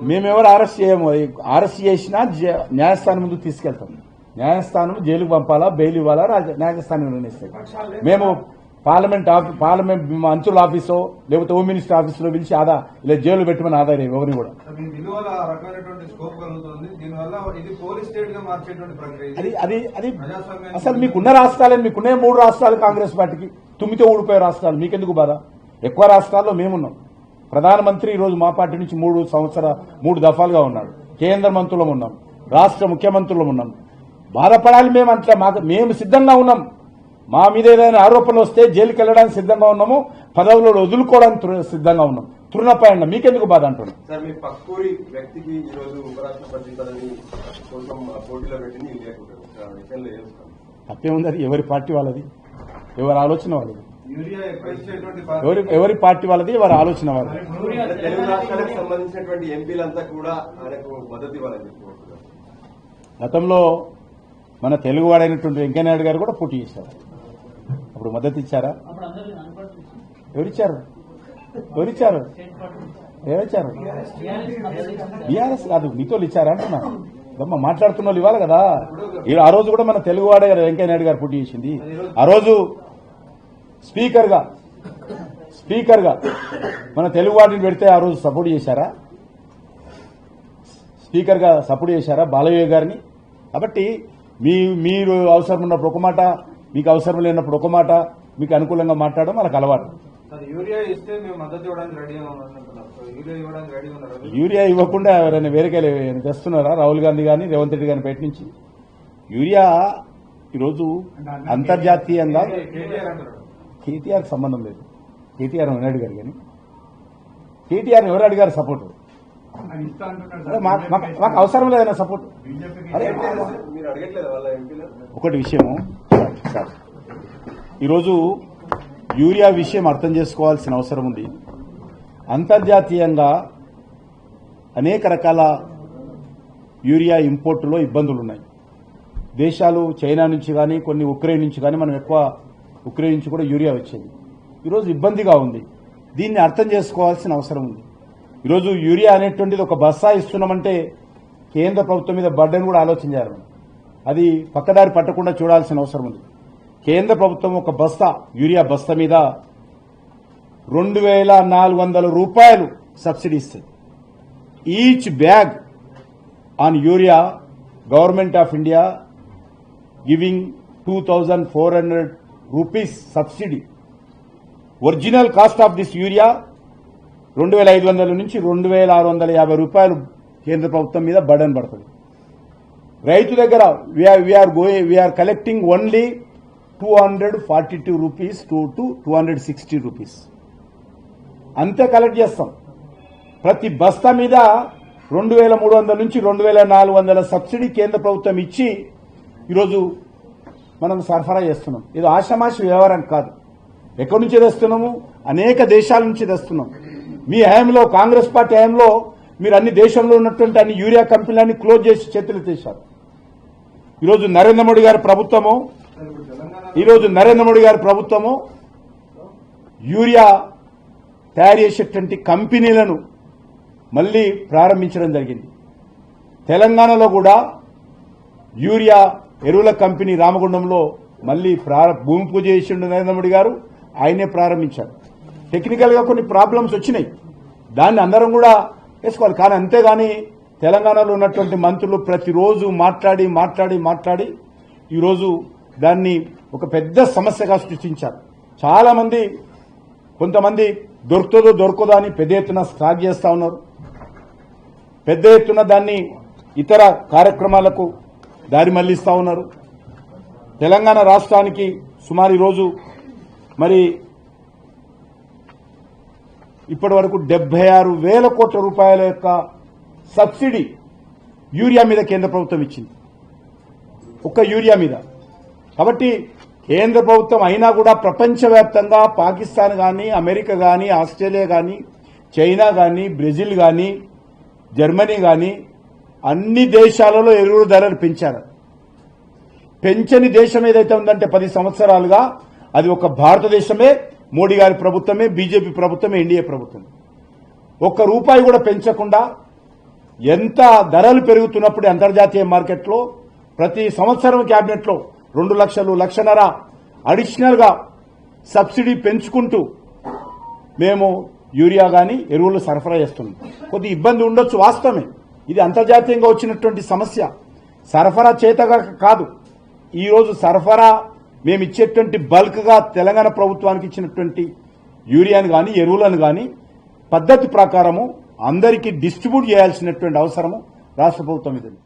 మేమెవరు arrest చేయము. Arrest చేసినా న్యాయస్థానం ముందుకు తీసుకెళ్తాం. న్యాయస్థానం జైలుకు పంపాలా, బెయిల్ ఇవ్వాలా న్యాయస్థానం నిర్ణయిస్తాయి. మేము పార్లమెంట్ మంత్రుల ఆఫీసో లేకపోతే హోమ్ మినిస్టర్ ఆఫీసులో పిలిచి ఇలా జైలు పెట్టమని ఆధారం ఎవరిని కూడా. అది అసలు మీకున్న రాష్ట్రాలే, మీకున్న 3 రాష్ట్రాలు కాంగ్రెస్ పార్టీకి, 9 ఊడిపోయే రాష్ట్రాలు, మీకెందుకు బాధ? ఎక్కువ రాష్ట్రాల్లో మేమున్నాం. ప్రధానమంత్రి ఈరోజు మా పార్టీ నుంచి 3 దఫాలుగా ఉన్నాడు. కేంద్ర మంత్రులం ఉన్నాం, రాష్ట్ర ముఖ్యమంత్రులం ఉన్నాం. బాధపడాలి మేము, అట్లా మేము సిద్ధంగా ఉన్నాం. మా మీద ఏదైనా ఆరోపణలు వస్తే జైలుకి వెళ్ళడానికి సిద్ధంగా ఉన్నాము, పదవులు వదులుకోవడానికి సిద్ధంగా ఉన్నాం. తృణపాయంగా మీకెందుకు బాధ అంటున్నాం. సార్, మీ పక్కూరి వ్యక్తికి ఈ రోజు ఉపరాష్ట్రపతి పదవి కోసం పోటీలో పెట్టింది తప్పే ఉంది. అది ఎవరి పార్టీ వాళ్ళది, ఎవరి ఆలోచన వాళ్ళది. ఎవరి పార్టీ వాళ్ళది, ఎవరి ఆలోచన వాళ్ళది. తెలుగు రాష్ట్రాలకు సంబంధించినటువంటి ఎంపీలంతా కూడా ఆయనకు మద్దతు ఇవ్వాలని చెప్పుకుంటున్నారు. గతంలో మన తెలుగువాడైనటువంటి వెంకయ్యనాయుడు గారు కూడా పోటీ చేశారు. అప్పుడు మద్దతు ఇచ్చారా? ఎవరిచ్చారు? బీఆర్ఎస్ కాదు, మీతో ఇచ్చారా అంటున్నా. మాట్లాడుతున్న వాళ్ళు ఇవ్వాలి కదా. ఆ రోజు కూడా మన తెలుగువాడే కదా వెంకయ్యనాయుడు గారు పోటీ చేసింది. ఆ రోజు స్పీకర్గా మన తెలుగువాడిని పెడితే ఆ రోజు సపోర్ట్ చేశారా? స్పీకర్గా సపోర్ట్ చేశారా బాలయ్య గారిని? కాబట్టి మీరు అవసరం ఉన్నప్పుడు ఒక మాట, మీకు అవసరం లేనప్పుడు ఒక మాట, మీకు అనుకూలంగా మాట్లాడడం మనకు అలవాటు. యూరియా ఇవ్వకుండా ఎవరైనా వేరేగా తెస్తున్నారా? రాహుల్ గాంధీ గాని రేవంత్ రెడ్డి గారిని బయట నుంచి యూరియా ఈరోజు అంతర్జాతీయంగా కేటీఆర్ సంబంధం లేదు. కేటీఆర్ ఎవరు అడిగారు? కానీ కేటీఆర్ ఎవరు అడిగారు సపోర్టు? మాకు అవసరం లేదన్న సపోర్ట్. ఒకటి విషయము సార్, ఈరోజు యూరియా విషయం అర్థం చేసుకోవాల్సిన అవసరం ఉంది. అంతర్జాతీయంగా అనేక రకాల యూరియా ఇంపోర్టులో ఇబ్బందులున్నాయి. దేశాలు చైనా నుంచి కానీ, కొన్ని ఉక్రెయిన్ నుంచి కానీ, మనం ఎక్కువ ఉక్రెయిన్ నుంచి కూడా యూరియా వచ్చేది. ఈరోజు ఇబ్బందిగా ఉంది. దీన్ని అర్థం చేసుకోవాల్సిన అవసరం ఉంది. ఈరోజు యూరియా అనేటువంటిది ఒక బస్తా ఇస్తున్నామంటే కేంద్ర ప్రభుత్వం మీద బర్డెన్ కూడా ఆలోచించారు. అది పక్కదారి పట్టకుండా చూడాల్సిన అవసరం ఉంది. కేంద్ర ప్రభుత్వం ఒక బస్తా యూరియా బస్తా మీద 2400 రూపాయలు సబ్సిడీ ఇస్తుంది. Each bag on urea government of India giving 2400 rupees subsidy. Original cost of this urea 2500 నుంచి 2650 రూపాయలు కేంద్ర ప్రభుత్వం మీద బర్డన్ పడుతుంది. రైతు దగ్గర we are collecting only 242 rupees to 260 rupees అంతే కలెక్ట్ చేస్తాం. ప్రతి బస్తా మీద 2300 నుంచి 2400 సబ్సిడీ కేంద్ర ప్రభుత్వం ఇచ్చి ఈరోజు మనం సరఫరా చేస్తున్నాం. ఇది ఆషామాషి వ్యవహారం కాదు. ఎక్కడి నుంచి తెస్తున్నాము? అనేక దేశాల నుంచి తెస్తున్నాం. మీ హయాంలో, కాంగ్రెస్ పార్టీ హయాంలో మీరు అన్ని దేశంలో ఉన్నటువంటి అన్ని యూరియా కంపెనీలన్నీ క్లోజ్ చేసి చేతులు తీశారు. ఈరోజు నరేంద్ర మోడీ గారి ప్రభుత్వము యూరియా తయారు చేసేటువంటి కంపెనీలను మళ్లీ ప్రారంభించడం జరిగింది. తెలంగాణలో కూడా యూరియా ఎరువుల కంపెనీ రామగుండంలో మళ్లీ భూమి పూజ చేసిండు నరేంద్ర మోడీ గారు. ఆయనే ప్రారంభించారు. టెక్నికల్ గా కొన్ని ప్రాబ్లమ్స్ వచ్చినాయి, దాన్ని అందరం కూడా వేసుకోవాలి. కానీ అంతేగాని తెలంగాణలో ఉన్నటువంటి మంత్రులు ప్రతిరోజు మాట్లాడి ఈరోజు దాన్ని ఒక పెద్ద సమస్యగా సృష్టించారు. చాలా మంది, కొంతమంది దొరకదో అని పెద్ద ఎత్తున స్టాక్ చేస్తా ఉన్నారు. పెద్ద ఎత్తున దాన్ని ఇతర కార్యక్రమాలకు దారి మళ్లిస్తా ఉన్నారు. తెలంగాణ రాష్ట్రానికి సుమారు ఈరోజు మరి ఇప్పటి వరకు 76,000 కోట్ల రూపాయల యొక్క సబ్సిడీ యూరియా మీద కేంద్ర ప్రభుత్వం ఇచ్చింది, ఒక్క యూరియా మీద. కాబట్టి కేంద్ర ప్రభుత్వం అయినా కూడా ప్రపంచవ్యాప్తంగా పాకిస్తాన్ కానీ, అమెరికా కానీ, ఆస్ట్రేలియా కానీ, చైనా కానీ, బ్రెజిల్ కానీ, జర్మనీ కానీ అన్ని దేశాలలో ఎరువుల ధరలు పెంచారు. పెంచని దేశం ఏదైతే ఉందంటే 10 సంవత్సరాలుగా అది ఒక భారతదేశమే. మోడీ గారి ప్రభుత్వమే, బీజేపీ ప్రభుత్వమే, ఎన్డీఏ ప్రభుత్వం. ఒక్క రూపాయి కూడా పెంచకుండా ఎంత ధరలు పెరుగుతున్నప్పుడు అంతర్జాతీయ మార్కెట్లో ప్రతి సంవత్సరం క్యాబినెట్లో 2 లక్షలు, 1.5 లక్షల అడిషనల్ గా సబ్సిడీ పెంచుకుంటూ మేము యూరియా గాని ఎరువులు సరఫరా చేస్తున్నాం. కొద్ది ఇబ్బంది ఉండొచ్చు, వాస్తవమే. ఇది అంతర్జాతీయంగా వచ్చినటువంటి సమస్య. సరఫరా చేతగా కాదు, ఈ రోజు సరఫరా మేము ఇచ్చేటువంటి బల్క్ గా తెలంగాణ ప్రభుత్వానికి ఇచ్చినటువంటి యూరియాను గాని ఎరువులను గాని పద్ధతి ప్రకారము అందరికీ డిస్ట్రిబ్యూట్ చేయాల్సినటువంటి అవసరము రాష్ట్ర ప్రభుత్వం మీద ఉంది.